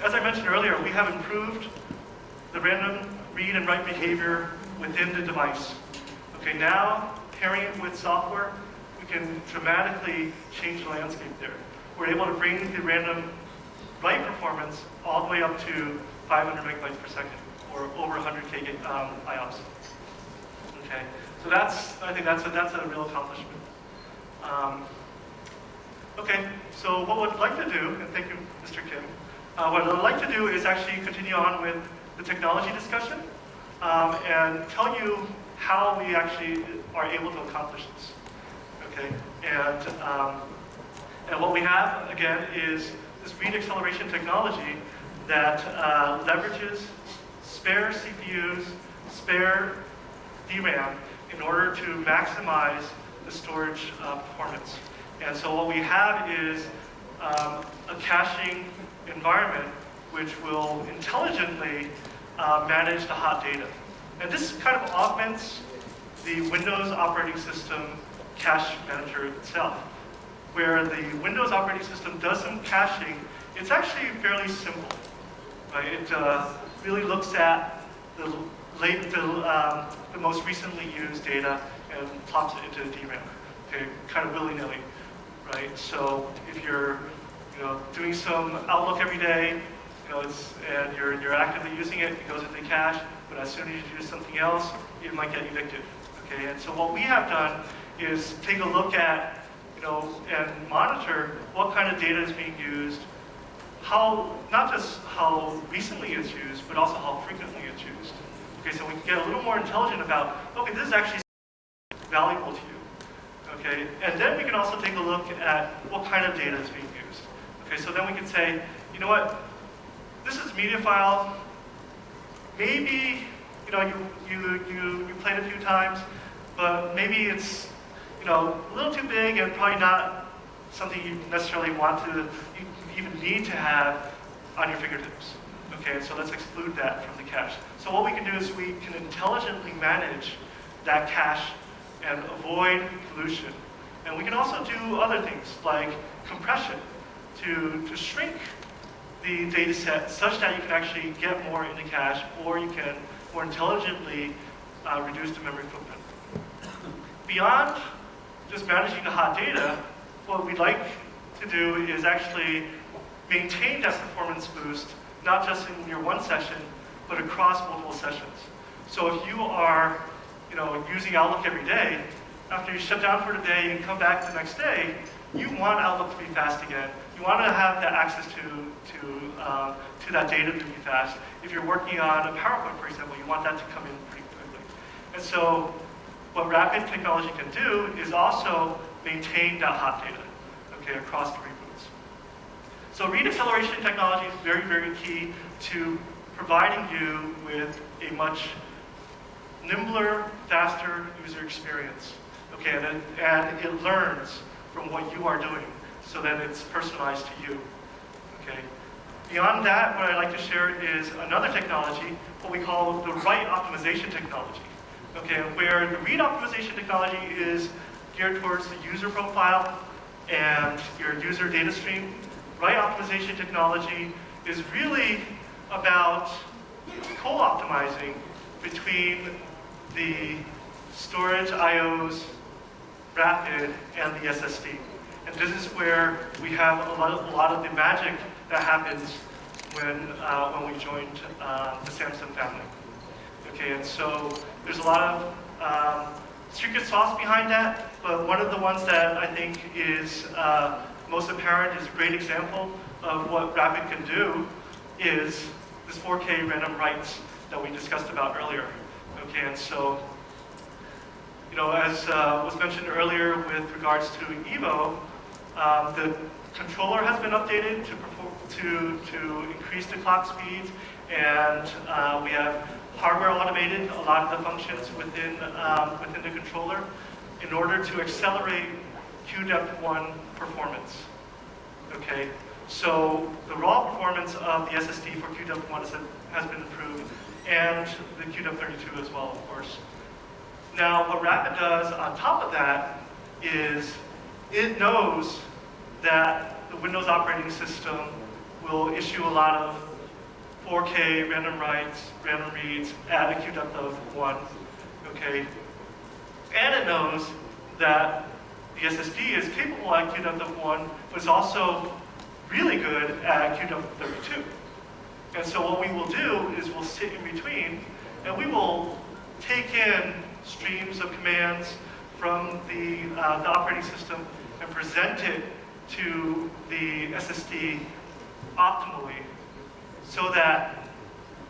as I mentioned earlier, we have improved the random read and write behavior within the device. Okay, now pairing it with software, we can dramatically change the landscape there. We're able to bring the random write performance all the way up to 500 megabytes per second, or over 100K IOPS. Okay, so I think that's a real accomplishment. Okay, so what we'd like to do, and thank you, Mr. Kim, what I'd like to do is actually continue on with the technology discussion and tell you how we actually are able to accomplish this. Okay, and what we have again is this read acceleration technology that leverages spare CPUs, spare DRAM in order to maximize the storage performance. And so what we have is a caching environment which will intelligently manage the hot data. And this kind of augments the Windows operating system cache manager itself. Where the Windows operating system does some caching, it's actually fairly simple. Right? It really looks at the most recently used data and plops it into the DRAM, okay, kind of willy-nilly, right? So if you're doing some Outlook every day, and you're actively using it, it goes into the cache, but as soon as you do something else, it might get evicted, okay? And so what we have done is take a look at, and monitor what kind of data is being used, not just how recently it's used, but also how frequently it's used. Okay, so we can get a little more intelligent about, okay, this is actually valuable to you. Okay, and then we can also take a look at what kind of data is being used. Okay, so then we can say, you know what, this is a media file. Maybe you played a few times, but maybe it's a little too big and probably not something you necessarily want to, you even need to have on your fingertips. Okay, so let's exclude that from the cache. So what we can do is we can intelligently manage that cache and avoid pollution. And we can also do other things like compression to shrink the data set such that you can actually get more in the cache, or you can more intelligently reduce the memory footprint. Beyond just managing the hot data, what we'd like to do is actually maintain that performance boost, not just in your one session, but across multiple sessions. So if you are using Outlook every day, after you shut down for the day and come back the next day, you want Outlook to be fast again. You want to have that access to that data to be fast. If you're working on a PowerPoint, for example, you want that to come in pretty quickly. And so what rapid technology can do is also maintain that hot data, okay, across the reboots. So read acceleration technology is very, very key to providing you with a much nimbler, faster user experience. Okay, and it learns from what you are doing so that it's personalized to you. Okay. Beyond that, what I'd like to share is another technology, what we call the write optimization technology. Okay, where the read optimization technology is geared towards the user profile and your user data stream. write optimization technology is really about co-optimizing between the storage IOs, rapid, and the SSD. And this is where we have a lot of the magic that happens when we joined the Samsung family. Okay, and so there's a lot of secret sauce behind that, but one of the ones that I think is most apparent, is a great example of what Rapid can do, is this 4K random writes that we discussed about earlier. Okay, and so, you know, as was mentioned earlier with regards to Evo, the controller has been updated to increase the clock speeds, and we have hardware automated a lot of the functions within the controller in order to accelerate QDEP1 performance. Okay, so the raw performance of the SSD for QDEP1 has been improved, and the QDEP32 as well, of course. Now, what Rapid does on top of that is it knows that the Windows operating system will issue a lot of 4K random writes, random reads at a QDEP of 1, okay? And it knows that the SSD is capable at QDEP of 1, but it's also really good at QDEP 32. And so what we will do is we'll sit in between, and we will take in streams of commands from the operating system and present it to the SSD optimally, so that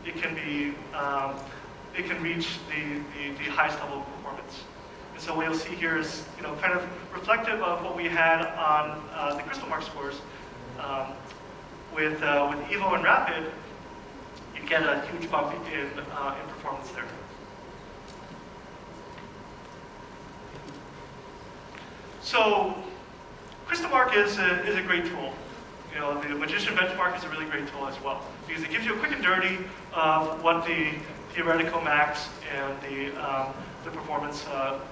it can be it can reach the highest level of performance. And so what you'll see here is, you know, kind of reflective of what we had on the Crystal Mark scores. With Evo and Rapid, you get a huge bump in performance there. So Crystal Mark is a great tool. You know, the Magician benchmark is a really great tool as well, because it gives you a quick and dirty of what the theoretical max and the performance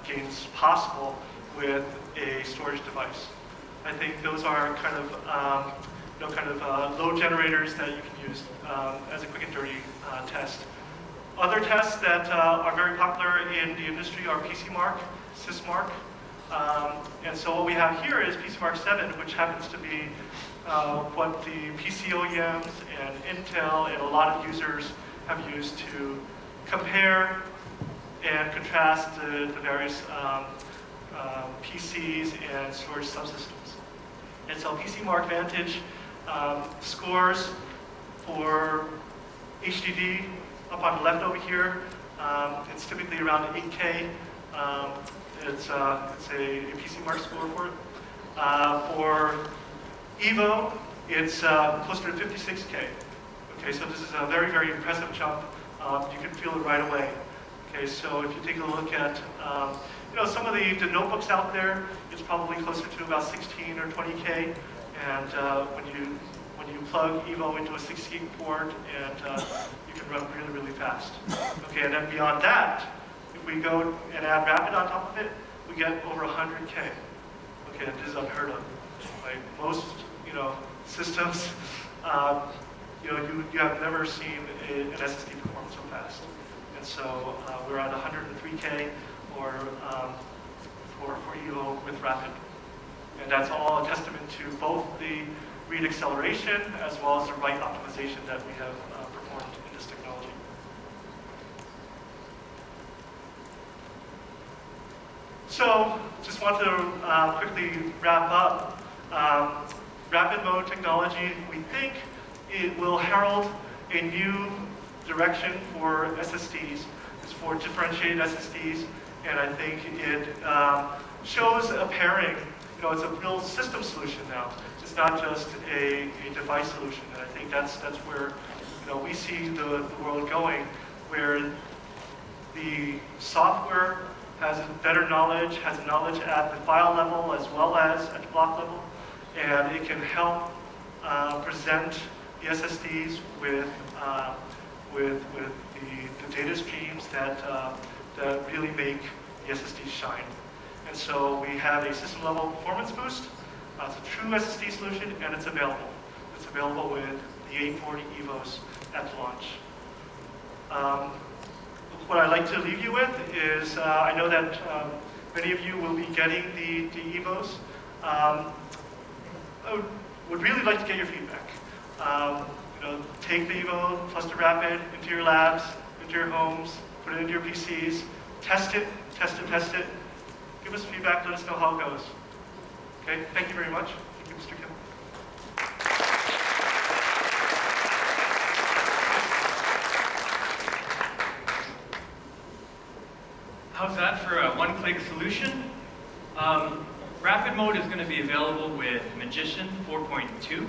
gains possible with a storage device. I think those are kind of load generators that you can use as a quick and dirty test. Other tests that are very popular in the industry are PCMark, SysMark, and so what we have here is PCMark 7, which happens to be what the PC OEMs and Intel and a lot of users have used to compare and contrast the various PCs and storage subsystems. And so PCMark Vantage scores for HDD up on the left over here. It's typically around 8K. It's a PCMark score for it. For Evo, it's closer to 56K. Okay, so this is a very, very impressive jump. You can feel it right away. Okay, so if you take a look at you know, some of the notebooks out there, it's probably closer to about 16 or 20K. And when you plug Evo into a 16 port, and you can run really, really fast. Okay, and then beyond that, if we go and add Rapid on top of it, we get over 100K. Okay, this is unheard of. Like most, you know, systems, you know, you have never seen an SSD perform so fast. And so we're at 103K for Evo with Rapid. And that's all a testament to both the read acceleration as well as the write optimization that we have performed in this technology. So, just want to quickly wrap up. Rapid mode technology, we think it will herald a new direction for SSDs. It's for differentiated SSDs, and I think it shows a pairing. You know, it's a real system solution now. It's not just a device solution, and I think that's where, you know, we see the world going, where the software has better knowledge, has knowledge at the file level as well as at the block level, and it can help present the SSDs with the data streams that really make the SSDs shine. And so we have a system level performance boost. It's a true SSD solution, and it's available. available with the 840 EVOs at launch. What I'd like to leave you with is, I know that many of you will be getting the EVOs. I would really like to get your feedback. Take the EVO plus the Rapid into your labs, into your homes, put it into your PCs, test it, test it, test it. Give us feedback, let us know how it goes. Okay, thank you very much. Thank you, Mr. Kim. How's that for a one-click solution? Rapid mode is going to be available with Magician 4.2.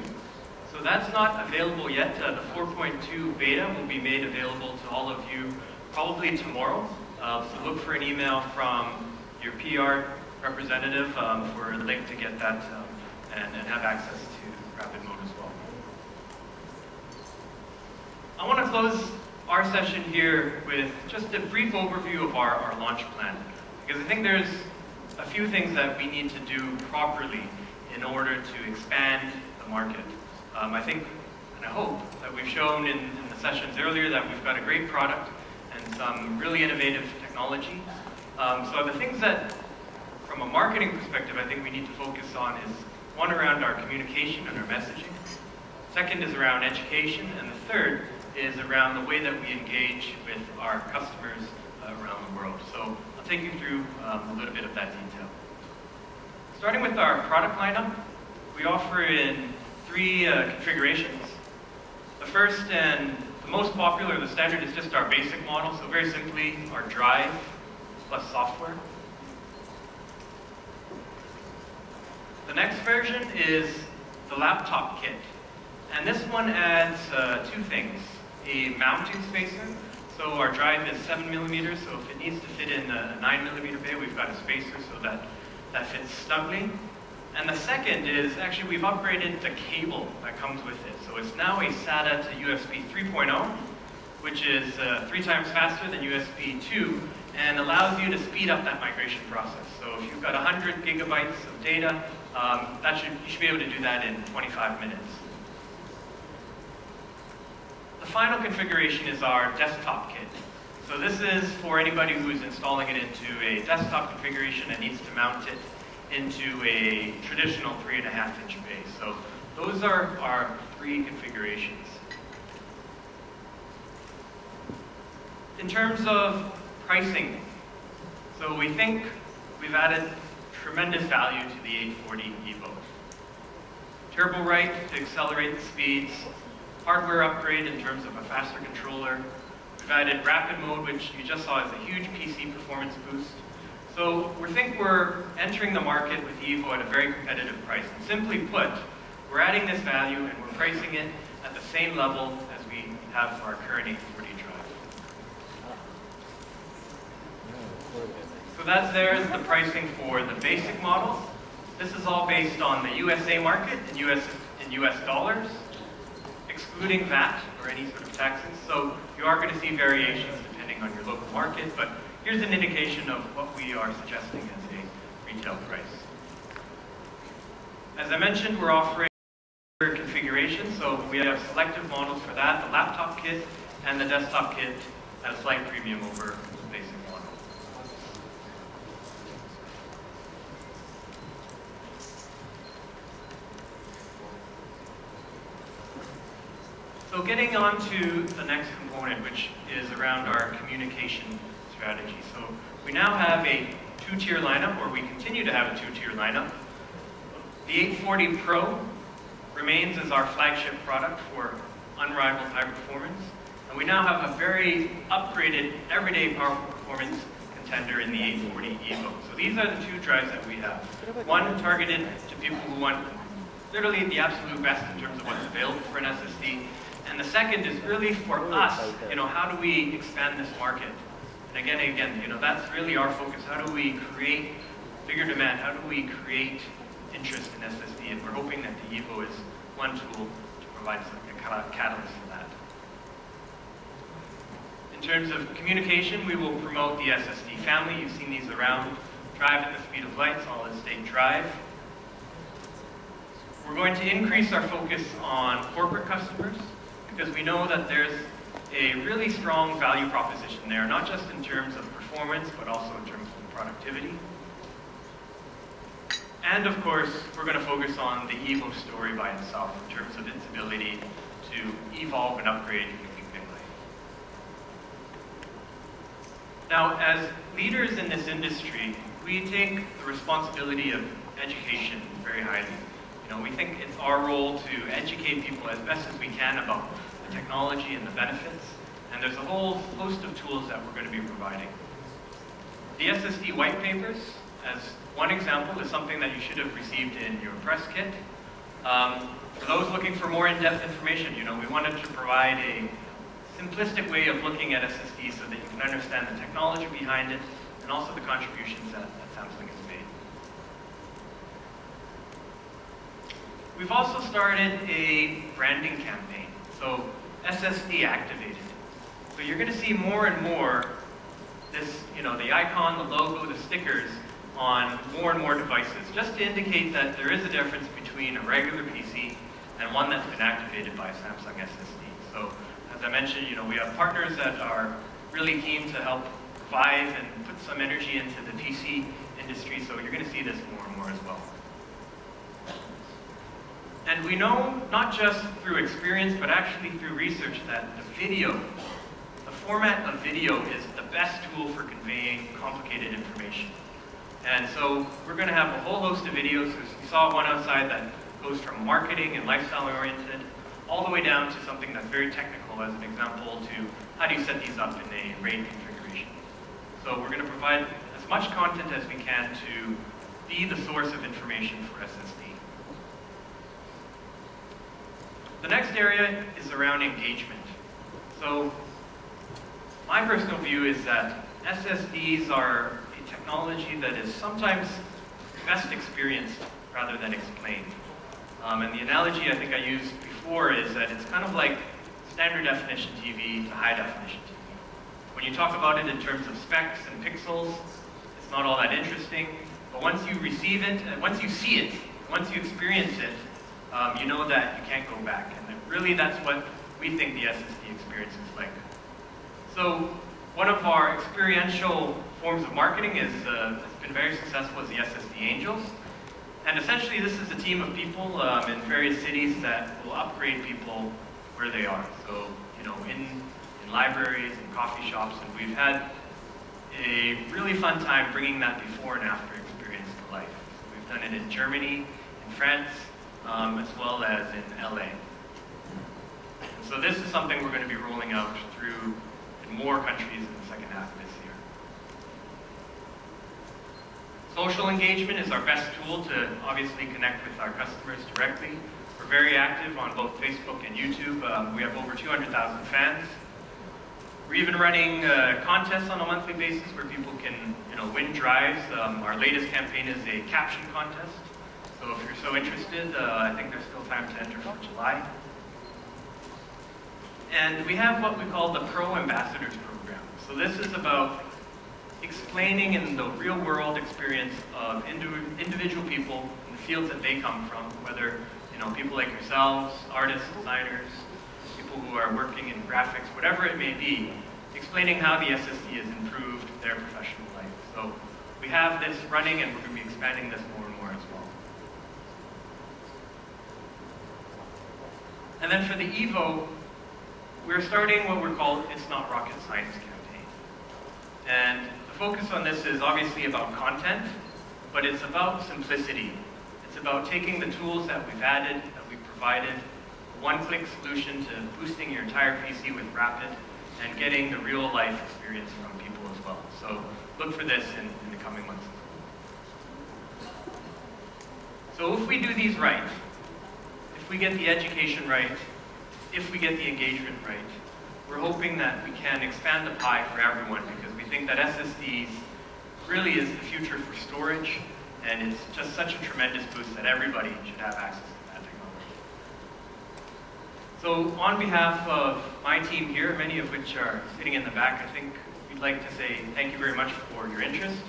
So that's not available yet. The 4.2 beta will be made available to all of you probably tomorrow. So look for an email from your PR representative for a link to get that and have access to Rapid mode as well. I want to close our session here with just a brief overview of our launch plan, because I think there's a few things that we need to do properly in order to expand the market. I think, and I hope, that we've shown in the sessions earlier that we've got a great product and some really innovative technology. So the things that, from a marketing perspective, I think we need to focus on is, one, around our communication and our messaging. Second is around education, and the third is around the way that we engage with our customers around the world. So I'll take you through a little bit of that detail. Starting with our product lineup, we offer in 3 configurations. The first and the most popular, the standard, is just our basic model. So very simply, our drive plus software. The next version is the laptop kit. And this one adds 2 things. A mounting spacer. So our drive is 7mm, so if it needs to fit in a 9mm bay, we've got a spacer so that fits snugly. And the second is, actually, we've upgraded the cable that comes with it. So it's now a SATA to USB 3.0, which is 3 times faster than USB 2, and allows you to speed up that migration process. So if you've got 100 gigabytes of data, you should be able to do that in 25 minutes. The final configuration is our desktop kit. So this is for anybody who is installing it into a desktop configuration and needs to mount it into a traditional 3.5-inch base. So those are our 3 configurations. In terms of pricing, so we think we've added tremendous value to the 840 EVO. Turbo write to accelerate the speeds, hardware upgrade in terms of a faster controller. We've added rapid mode, which you just saw as a huge PC performance boost. So we think we're entering the market with the EVO at a very competitive price. And simply put, we're adding this value and we're pricing it at the same level as we have for our current 840 drive. So there's the pricing for the basic model. This is all based on the USA market in US dollars, excluding VAT or any sort of taxes. So you are going to see variations depending on your local market, but here's an indication of what we are suggesting as a retail price. As I mentioned, we're offering configurations, so we have selective models for that, the laptop kit and the desktop kit at a slight premium over the basic model. So getting on to the next component, which is around our communication strategy. So we now have a 2-tier lineup, or we continue to have a 2-tier lineup. The 840 Pro remains as our flagship product for unrivaled high performance. And we now have a very upgraded, everyday powerful performance contender in the 840 EVO. So these are the 2 drives that we have. One targeted to people who want literally the absolute best in terms of what's available for an SSD. And the second is really for us, how do we expand this market? And again, that's really our focus. How do we create bigger demand? How do we create interest in SSD? And we're hoping that the EVO is one tool to provide a catalyst for that. In terms of communication, we will promote the SSD family. You've seen these around. Drive at the speed of light, solid state drive. We're going to increase our focus on corporate customers because we know that there's a really strong value proposition there, not just in terms of performance, but also in terms of productivity. And of course, we're going to focus on the Evo story by itself in terms of its ability to evolve and upgrade your life. Now, as leaders in this industry, we take the responsibility of education very highly. You know, we think it's our role to educate people as best as we can about the technology and the benefits, and there's a whole host of tools that we're going to be providing. The SSD white papers, as one example, is something that you should have received in your press kit. For those looking for more in-depth information, you know, we wanted to provide a simplistic way of looking at SSD so that you can understand the technology behind it and also the contributions that Samsung has made. We've also started a branding campaign, so SSD activated. So you're going to see more and more this, you know, the icon, the logo, the stickers on more and more devices, just to indicate that there is a difference between a regular PC and one that's been activated by a Samsung SSD. So as I mentioned, you know, we have partners that are really keen to help provide and put some energy into the PC industry, so you're going to see this more and more as well. And we know, not just through experience, but actually through research, that the format of video is the best tool for conveying complicated information. And so we're going to have a whole host of videos. We saw one outside that goes from marketing and lifestyle oriented all the way down to something that's very technical, as an example, to how do you set these up in a RAID configuration. So we're going to provide as much content as we can to be the source of information for SSD. The next area is around engagement. So my personal view is that SSDs are a technology that is sometimes best experienced rather than explained. And the analogy I think I used before is that it's kind of like standard definition TV to high definition TV. When you talk about it in terms of specs and pixels, it's not all that interesting. But once you receive it, and once you see it, once you experience it, you know that you can't go back. And really that's what we think the SSD experience is like. So one of our experiential forms of marketing has been very successful as the SSD Angels. And essentially this is a team of people in various cities that will upgrade people where they are. So, you know, in libraries and coffee shops, and we've had a really fun time bringing that before and after experience to life. So we've done it in Germany, in France, as well as in LA. And so this is something we're going to be rolling out through in more countries in the second half of this year. Social engagement is our best tool to obviously connect with our customers directly. We're very active on both Facebook and YouTube. We have over 200,000 fans. We're even running contests on a monthly basis where people can, you know, win drives. Our latest campaign is a caption contest. So if you're so interested, I think there's still time to enter for July. And we have what we call the Pro Ambassadors program. So this is about explaining in the real world experience of individual people in the fields that they come from, whether, you know, people like yourselves, artists, designers, people who are working in graphics, whatever it may be, explaining how the SSD has improved their professional life. So we have this running and we're going to be expanding this more and more as well. And then for the Evo, we're starting what we're called It's Not Rocket Science campaign. And the focus on this is obviously about content, but it's about simplicity. It's about taking the tools that we've added, that we've provided, a one-click solution to boosting your entire PC with Rapid and getting the real-life experience from people as well. So look for this in the coming months. So if we do these right, if we get the education right, if we get the engagement right, we're hoping that we can expand the pie for everyone, because we think that SSDs really is the future for storage, and it's just such a tremendous boost that everybody should have access to that technology. So on behalf of my team here, many of which are sitting in the back, I think we'd like to say thank you very much for your interest,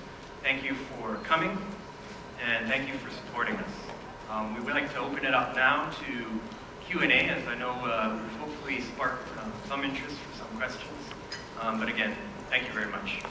thank you for coming, and thank you for supporting us. We would like to open it up now to Q&A, as I know hopefully sparked some interest for some questions. But again, thank you very much.